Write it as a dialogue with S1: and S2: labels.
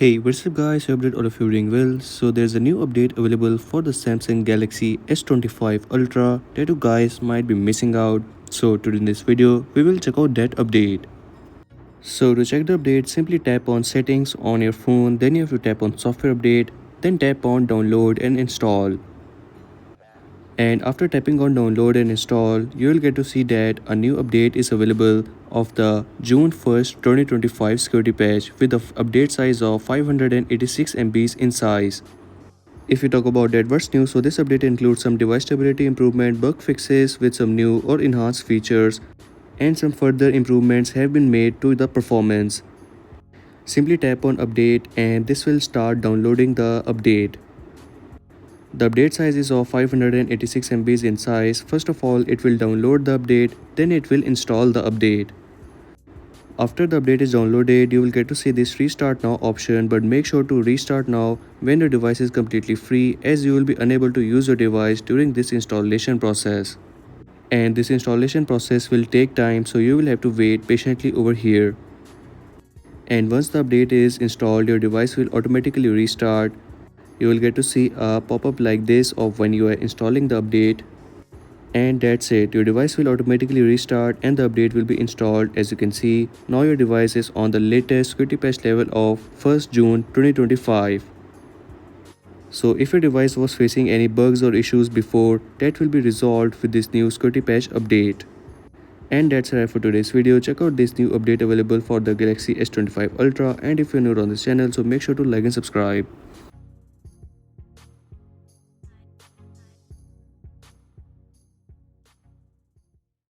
S1: Hey, what's up guys, I update all of you doing well. So there's a new update available for the Samsung Galaxy S25 Ultra that you guys might be missing out. So today in this video, we will check out that update. So to check the update, simply tap on settings on your phone, then you have to tap on software update, then tap on download and install. And after tapping on download and install, you will get to see that a new update is available of the June 1st 2025 security patch with the update size of 586 MBs in size. If we talk about that what's new, so this update includes some device stability improvement, bug fixes with some new or enhanced features, and some further improvements have been made to the performance. Simply tap on update and this will start downloading the update. The update size is of 586 MBs in size. First of all, it will download the update, then it will install the update. After the update is downloaded, you will get to see this restart now option, but make sure to restart now when your device is completely free, as you will be unable to use your device during this installation process. And this installation process will take time, so you will have to wait patiently over here. And once the update is installed, your device will automatically restart. You will get to see a pop-up like this of when you are installing the update. And that's it, your device will automatically restart and the update will be installed. As you can see, now your device is on the latest security patch level of 1st June 2025. So if your device was facing any bugs or issues before, that will be resolved with this new security patch update. And that's all for today's video. Check out this new update available for the Galaxy S25 Ultra, and if you're new on this channel, so make sure to like and subscribe.